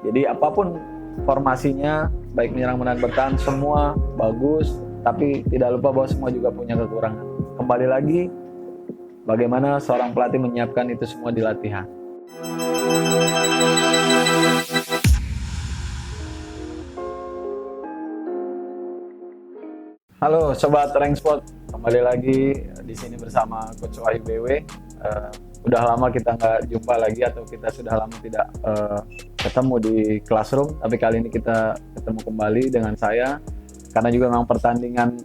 Jadi apapun formasinya, baik menyerang dan bertahan, semua bagus, tapi tidak lupa bahwa semua juga punya kekurangan. Kembali lagi, bagaimana seorang pelatih menyiapkan itu semua di latihan. Halo Sobat Rank Sport, kembali lagi di sini bersama Coach Wahyu BW. Udah lama kita nggak jumpa lagi, atau kita sudah lama tidak ketemu di classroom, tapi kali ini kita ketemu kembali dengan saya, karena juga memang pertandingan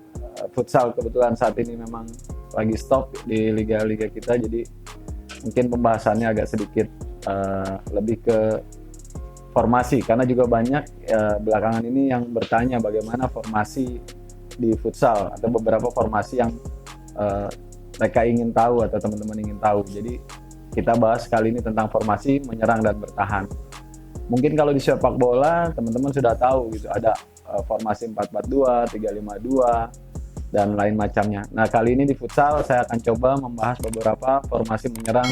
futsal kebetulan saat ini memang lagi stop di liga-liga kita, jadi mungkin pembahasannya agak sedikit lebih ke formasi, karena juga banyak belakangan ini yang bertanya bagaimana formasi di futsal, atau beberapa formasi yang mereka ingin tahu atau teman-teman ingin tahu. Jadi kita bahas kali ini tentang formasi menyerang dan bertahan. Mungkin kalau di sepak bola teman-teman sudah tahu gitu, ada formasi 4-4-2, 3-5-2 dan lain macamnya. Nah, kali ini di futsal saya akan coba membahas beberapa formasi menyerang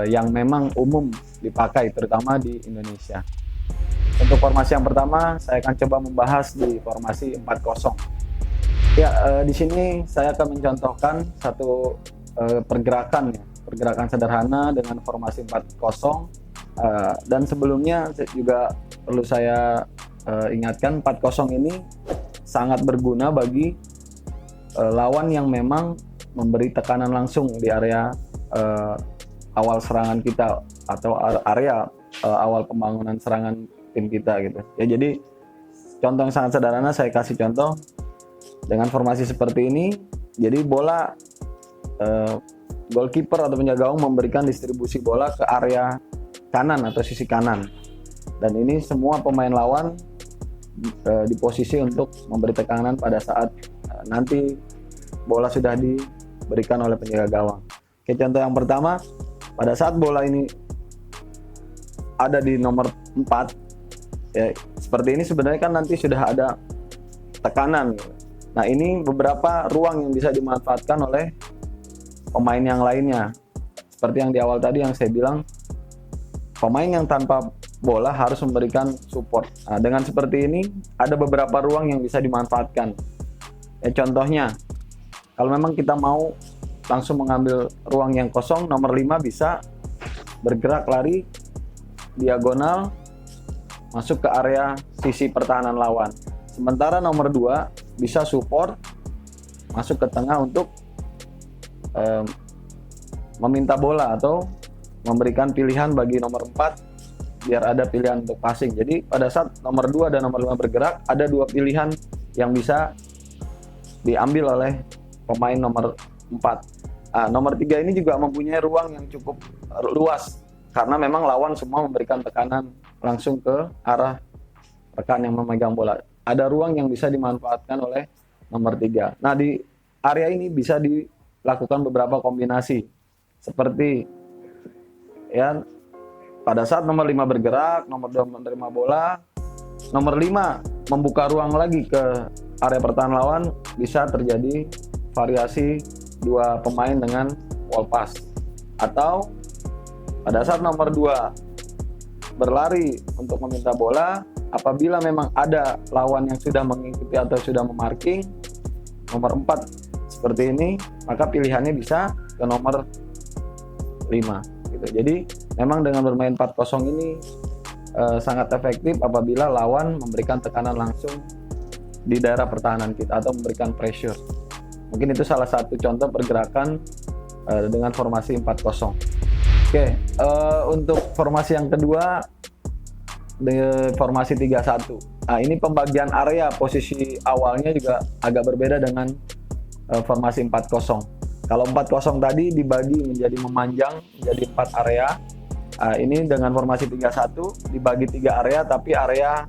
yang memang umum dipakai terutama di Indonesia. Untuk formasi yang pertama, saya akan coba membahas di formasi 4-0. Ya, di sini saya akan mencontohkan satu pergerakan sederhana dengan formasi 4-0. Dan sebelumnya juga perlu saya ingatkan, 4-0 ini sangat berguna bagi lawan yang memang memberi tekanan langsung di area awal serangan kita, atau area awal pembangunan serangan tim kita gitu. Ya, jadi contoh yang sangat sederhana, saya kasih contoh dengan formasi seperti ini. Jadi bola goalkeeper atau penjaga gawang memberikan distribusi bola ke area kanan atau sisi kanan, dan ini semua pemain lawan di posisi untuk memberi tekanan pada saat nanti bola sudah diberikan oleh penjaga gawang. Oke, contoh yang pertama, pada saat bola ini ada di nomor 4, ya, seperti ini sebenarnya kan nanti sudah ada tekanan. Nah, ini beberapa ruang yang bisa dimanfaatkan oleh pemain yang lainnya. Seperti yang di awal tadi yang saya bilang, pemain yang tanpa bola harus memberikan support. Nah, dengan seperti ini ada beberapa ruang yang bisa dimanfaatkan. Ya, contohnya, kalau memang kita mau langsung mengambil ruang yang kosong, nomor 5 bisa bergerak lari diagonal masuk ke area sisi pertahanan lawan. Sementara nomor 2 bisa support masuk ke tengah untuk meminta bola atau memberikan pilihan bagi nomor 4 biar ada pilihan untuk passing. Jadi pada saat nomor 2 dan nomor 5 bergerak, ada 2 pilihan yang bisa diambil oleh pemain nomor 4. Nomor 3 ini juga mempunyai ruang yang cukup luas, karena memang lawan semua memberikan tekanan langsung ke arah rekan yang memegang bola. Ada ruang yang bisa dimanfaatkan oleh nomor 3. Nah, di area ini bisa dilakukan beberapa kombinasi. Seperti, ya, pada saat nomor 5 bergerak, nomor 2 menerima bola, nomor 5 membuka ruang lagi ke area pertahanan lawan, bisa terjadi variasi 2 pemain dengan wall pass. Atau pada saat nomor 2 berlari untuk meminta bola, apabila memang ada lawan yang sudah mengikuti atau sudah memarking nomor 4 seperti ini, maka pilihannya bisa ke nomor 5 gitu. Jadi memang dengan bermain 4-0 ini sangat efektif apabila lawan memberikan tekanan langsung di daerah pertahanan kita atau memberikan pressure. Mungkin itu salah satu contoh pergerakan dengan formasi 4-0. Oke, untuk formasi yang kedua, di formasi 3-1. Nah, ini pembagian area posisi awalnya juga agak berbeda dengan formasi 4-0. Kalau 4-0 tadi dibagi menjadi memanjang menjadi 4 area. Ini dengan formasi 3-1 dibagi 3 area, tapi area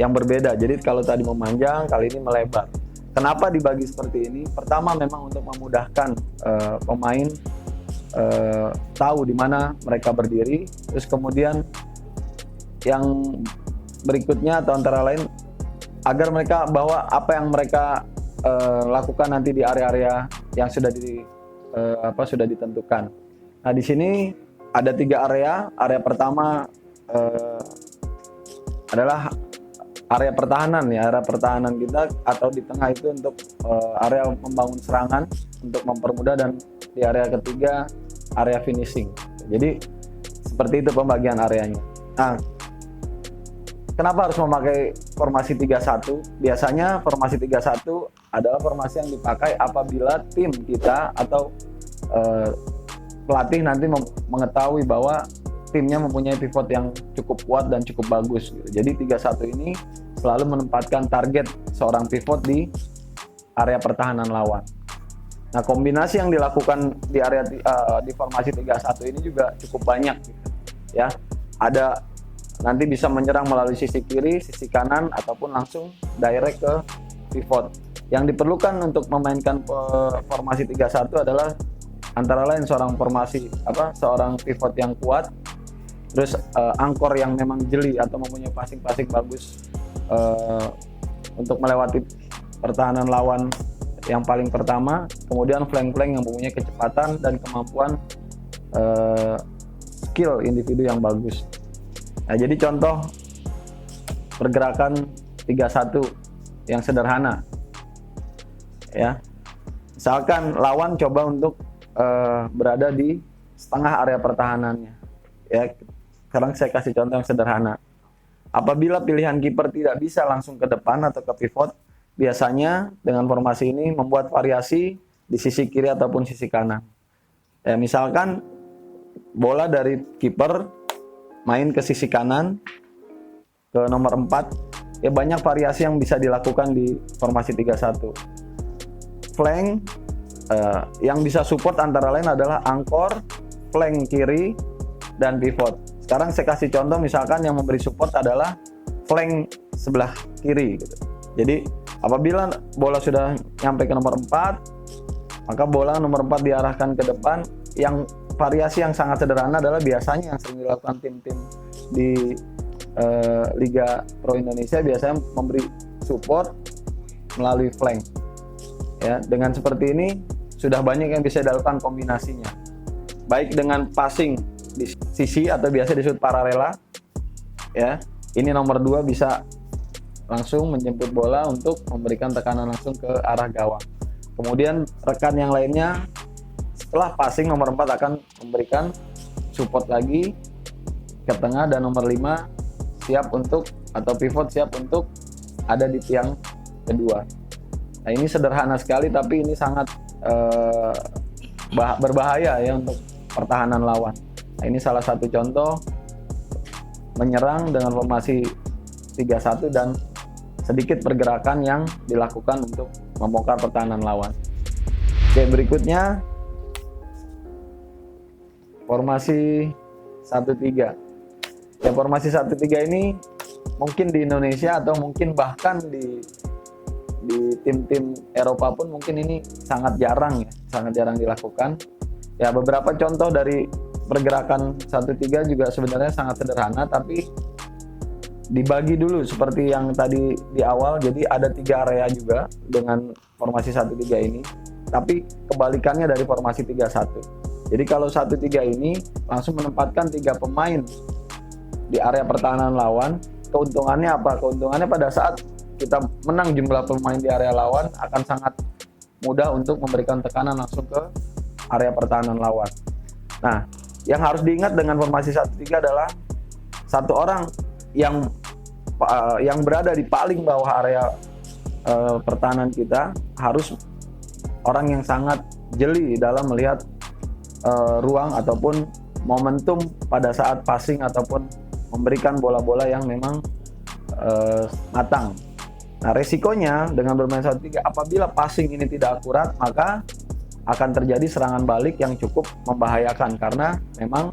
yang berbeda. Jadi kalau tadi memanjang, kali ini melebar. Kenapa dibagi seperti ini? Pertama, memang untuk memudahkan pemain tahu di mana mereka berdiri. Terus kemudian yang berikutnya atau antara lain, agar mereka bahwa apa yang mereka lakukan nanti di area-area yang sudah sudah ditentukan. Nah, di sini ada 3 area. Area pertama adalah area pertahanan ya, area pertahanan kita atau di tengah itu untuk area membangun serangan untuk mempermudah, dan di area ketiga area finishing. Jadi seperti itu pembagian areanya. Nah, kenapa harus memakai formasi 3-1? Biasanya formasi 3-1 adalah formasi yang dipakai apabila tim kita atau pelatih nanti mengetahui bahwa timnya mempunyai pivot yang cukup kuat dan cukup bagus gitu. Jadi 3-1 ini selalu menempatkan target seorang pivot di area pertahanan lawan. Nah, kombinasi yang dilakukan di area di formasi 3-1 ini juga cukup banyak gitu. Ya. Ada nanti bisa menyerang melalui sisi kiri, sisi kanan, ataupun langsung direct ke pivot. Yang diperlukan untuk memainkan formasi 3-1 adalah antara lain seorang pivot yang kuat, terus angkor yang memang jeli atau mempunyai passing bagus untuk melewati pertahanan lawan yang paling pertama, kemudian flank yang mempunyai kecepatan dan kemampuan skill individu yang bagus. Nah, jadi contoh pergerakan 3-1 yang sederhana ya, misalkan lawan coba untuk berada di setengah area pertahanannya ya. Sekarang saya kasih contoh yang sederhana. Apabila pilihan kiper tidak bisa langsung ke depan atau ke pivot, biasanya dengan formasi ini membuat variasi di sisi kiri ataupun sisi kanan. Ya, misalkan bola dari kiper main ke sisi kanan, ke nomor 4, ya banyak variasi yang bisa dilakukan di formasi 3-1. Flank yang bisa support antara lain adalah angkor, flank kiri, dan pivot. Sekarang saya kasih contoh, misalkan yang memberi support adalah flank sebelah kiri gitu. Jadi apabila bola sudah nyampe ke nomor 4, maka bola nomor 4 diarahkan ke depan. Yang variasi yang sangat sederhana adalah biasanya yang sering dilakukan tim-tim di Liga Pro Indonesia, biasanya memberi support melalui flank. Ya, dengan seperti ini sudah banyak yang bisa dilakukan kombinasinya. Baik dengan passing di sisi atau biasa disebut paralela ya, ini nomor 2 bisa langsung menjemput bola untuk memberikan tekanan langsung ke arah gawang. Kemudian rekan yang lainnya setelah passing nomor 4 akan memberikan support lagi ke tengah, dan nomor 5 siap untuk, atau pivot siap untuk ada di tiang kedua. Nah, ini sederhana sekali tapi ini sangat berbahaya ya untuk pertahanan lawan. Nah, ini salah satu contoh menyerang dengan formasi 3-1 dan sedikit pergerakan yang dilakukan untuk membongkar pertahanan lawan. Oke, berikutnya formasi 1-3. Ya, formasi 1-3 ini mungkin di Indonesia atau mungkin bahkan di tim-tim Eropa pun mungkin ini sangat jarang dilakukan. Ya, beberapa contoh dari pergerakan 1-3 juga sebenarnya sangat sederhana, tapi dibagi dulu seperti yang tadi di awal. Jadi ada 3 area juga dengan formasi 1-3 ini, tapi kebalikannya dari formasi 3-1. Jadi kalau 1-3 ini langsung menempatkan 3 pemain di area pertahanan lawan. Keuntungannya apa? Keuntungannya pada saat kita menang jumlah pemain di area lawan akan sangat mudah untuk memberikan tekanan langsung ke area pertahanan lawan. Nah, yang harus diingat dengan formasi 1-3 adalah satu orang yang berada di paling bawah area pertahanan kita harus orang yang sangat jeli dalam melihat ruang ataupun momentum pada saat passing ataupun memberikan bola-bola yang memang matang. Nah, resikonya dengan bermain 1-3, apabila passing ini tidak akurat, maka akan terjadi serangan balik yang cukup membahayakan karena memang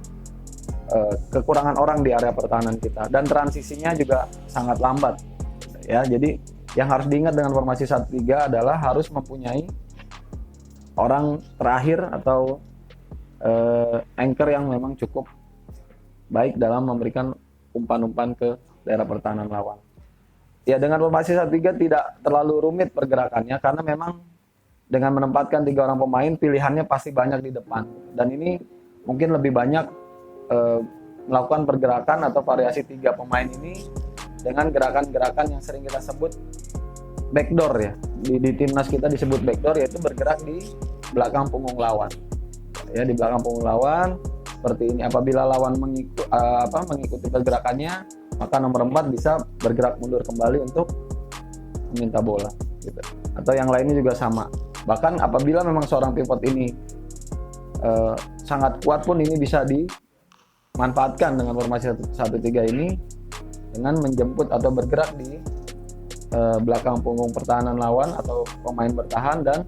kekurangan orang di area pertahanan kita, dan transisinya juga sangat lambat ya. Jadi yang harus diingat dengan formasi 1-3 adalah harus mempunyai orang terakhir atau anchor yang memang cukup baik dalam memberikan umpan-umpan ke daerah pertahanan lawan. Ya, dengan formasi 1-3 tidak terlalu rumit pergerakannya karena memang dengan menempatkan 3 orang pemain pilihannya pasti banyak di depan, dan ini mungkin lebih banyak melakukan pergerakan atau variasi 3 pemain ini dengan gerakan-gerakan yang sering kita sebut backdoor ya. Di timnas kita disebut backdoor, yaitu bergerak di belakang punggung lawan. Ya, di belakang punggung lawan seperti ini. Apabila lawan mengikuti pergerakannya, maka nomor 4 bisa bergerak mundur kembali untuk meminta bola gitu. Atau yang lainnya juga sama. Bahkan apabila memang seorang pivot ini sangat kuat pun, ini bisa dimanfaatkan dengan formasi 1-3 ini dengan menjemput atau bergerak di belakang punggung pertahanan lawan atau pemain bertahan dan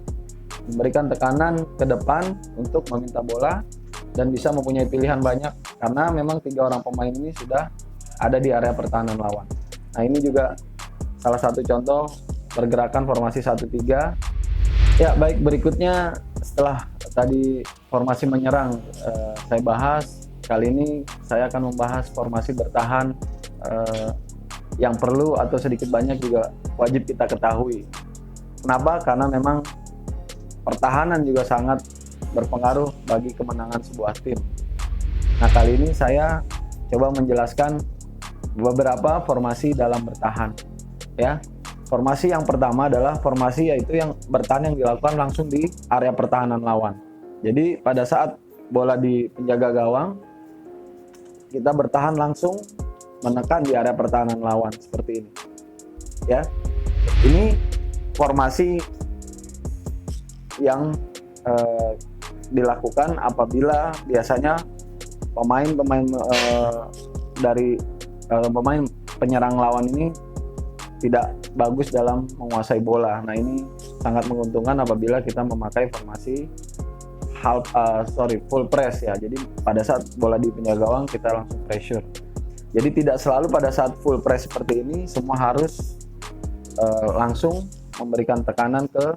memberikan tekanan ke depan untuk meminta bola, dan bisa mempunyai pilihan banyak karena memang 3 orang pemain ini sudah ada di area pertahanan lawan. Nah, ini juga salah satu contoh pergerakan formasi 1-3. Ya, baik, berikutnya setelah tadi formasi menyerang saya bahas, kali ini saya akan membahas formasi bertahan yang perlu atau sedikit banyak juga wajib kita ketahui. Kenapa? Karena memang pertahanan juga sangat berpengaruh bagi kemenangan sebuah tim. Nah, kali ini saya coba menjelaskan beberapa formasi dalam bertahan. Ya, formasi yang pertama adalah formasi yaitu yang bertahan yang dilakukan langsung di area pertahanan lawan. Jadi pada saat bola di penjaga gawang, kita bertahan langsung menekan di area pertahanan lawan seperti ini. Ya, ini formasi yang dilakukan apabila biasanya pemain penyerang lawan ini tidak bagus dalam menguasai bola. Nah, ini sangat menguntungkan apabila kita memakai formasi full press ya. Jadi pada saat bola di penjaga gawang kita langsung pressure. Jadi tidak selalu pada saat full press seperti ini semua harus langsung memberikan tekanan ke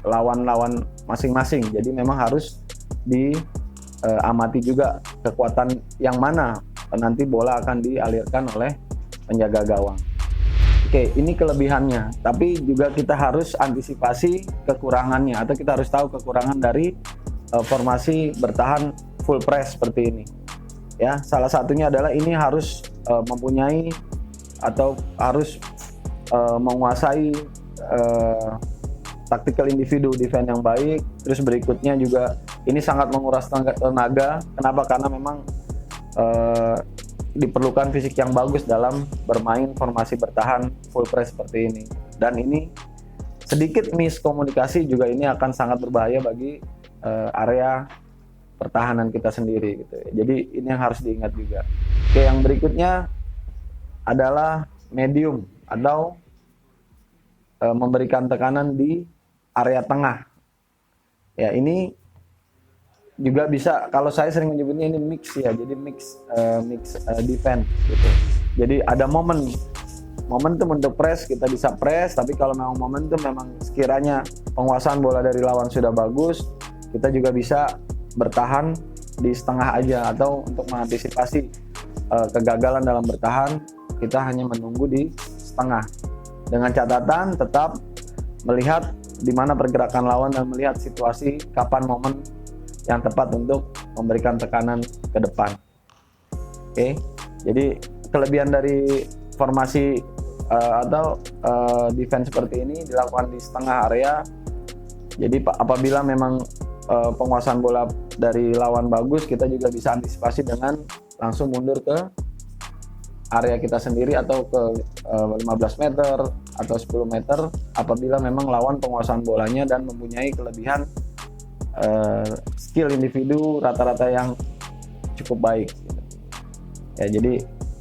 lawan-lawan masing-masing. Jadi memang harus diamati juga kekuatan yang mana nanti bola akan dialirkan oleh penjaga gawang. Oke, ini kelebihannya. Tapi juga kita harus antisipasi kekurangannya, atau kita harus tahu kekurangan dari formasi bertahan full press seperti ini. Ya, salah satunya adalah ini harus mempunyai atau harus menguasai tactical individu defense yang baik. Terus berikutnya juga ini sangat menguras tenaga. Kenapa? Karena memang diperlukan fisik yang bagus dalam bermain formasi bertahan full press seperti ini. Dan ini sedikit miskomunikasi juga ini akan sangat berbahaya bagi area pertahanan kita sendiri gitu. Jadi ini yang harus diingat juga. Oke, yang berikutnya adalah medium atau memberikan tekanan di area tengah. Ya, ini juga bisa, kalau saya sering menyebutnya ini mix ya, jadi mix defense gitu. Jadi ada momentum untuk press, kita bisa press, tapi kalau memang momentum memang sekiranya penguasaan bola dari lawan sudah bagus, kita juga bisa bertahan di setengah aja, atau untuk mengantisipasi kegagalan dalam bertahan, kita hanya menunggu di setengah. Dengan catatan tetap melihat di mana pergerakan lawan dan melihat situasi kapan momen yang tepat untuk memberikan tekanan ke depan. Oke, jadi kelebihan dari formasi atau defense seperti ini dilakukan di setengah area. Jadi apabila memang penguasaan bola dari lawan bagus, kita juga bisa antisipasi dengan langsung mundur ke area kita sendiri atau ke 15 meter atau 10 meter apabila memang lawan penguasaan bolanya dan mempunyai kelebihan skill individu rata-rata yang cukup baik gitu. Ya, jadi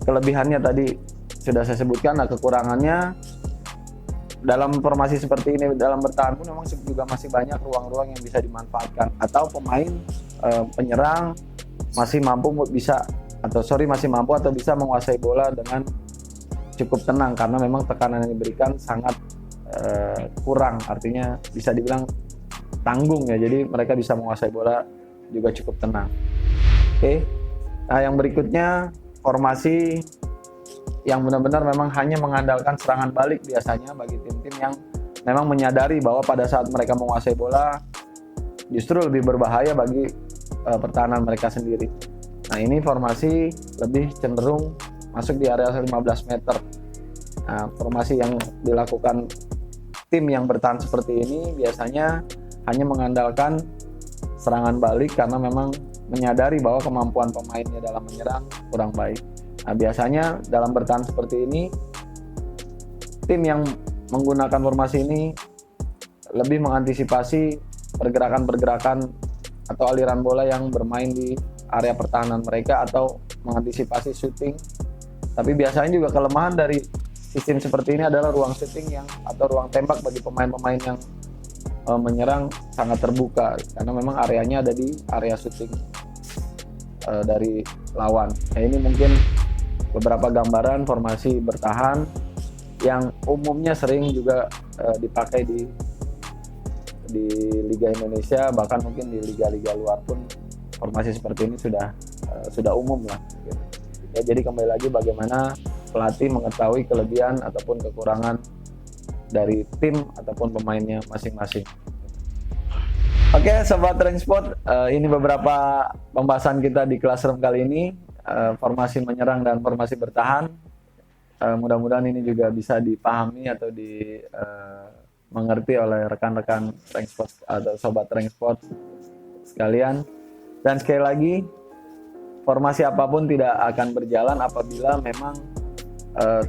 kelebihannya tadi sudah saya sebutkan. Nah, kekurangannya dalam formasi seperti ini dalam bertahan pun memang juga masih banyak ruang-ruang yang bisa dimanfaatkan, atau pemain penyerang masih mampu atau bisa menguasai bola dengan cukup tenang karena memang tekanan yang diberikan sangat kurang, artinya bisa dibilang tanggung ya, jadi mereka bisa menguasai bola juga cukup tenang. Oke. Nah, yang berikutnya formasi yang benar-benar memang hanya mengandalkan serangan balik biasanya bagi tim-tim yang memang menyadari bahwa pada saat mereka menguasai bola justru lebih berbahaya bagi pertahanan mereka sendiri. Nah, ini formasi lebih cenderung masuk di area 15 meter. Nah, formasi yang dilakukan tim yang bertahan seperti ini biasanya hanya mengandalkan serangan balik karena memang menyadari bahwa kemampuan pemainnya dalam menyerang kurang baik. Nah, biasanya dalam bertahan seperti ini, tim yang menggunakan formasi ini lebih mengantisipasi pergerakan-pergerakan atau aliran bola yang bermain di area pertahanan mereka atau mengantisipasi shooting. Tapi biasanya juga kelemahan dari sistem seperti ini adalah ruang shooting atau ruang tembak bagi pemain-pemain yang menyerang sangat terbuka karena memang areanya ada di area shooting dari lawan. Nah, ini mungkin beberapa gambaran formasi bertahan yang umumnya sering juga dipakai di Liga Indonesia, bahkan mungkin di liga-liga luar pun formasi seperti ini sudah umum lah gitu. Ya, jadi kembali lagi bagaimana pelatih mengetahui kelebihan ataupun kekurangan dari tim ataupun pemainnya masing-masing. Oke, Sobat Ranksport, ini beberapa pembahasan kita di Classroom kali ini, formasi menyerang dan formasi bertahan. Mudah-mudahan ini juga bisa dipahami atau mengerti oleh rekan-rekan Ranksport atau Sobat Ranksport sekalian. Dan sekali lagi, formasi apapun tidak akan berjalan apabila memang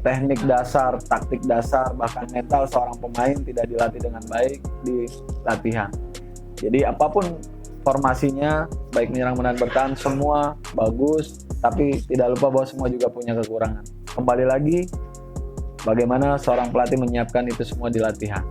teknik dasar, taktik dasar, bahkan mental seorang pemain tidak dilatih dengan baik di latihan. Jadi apapun formasinya, baik menyerang dan bertahan, semua bagus, tapi tidak lupa bahwa semua juga punya kekurangan. Kembali lagi, bagaimana seorang pelatih menyiapkan itu semua di latihan.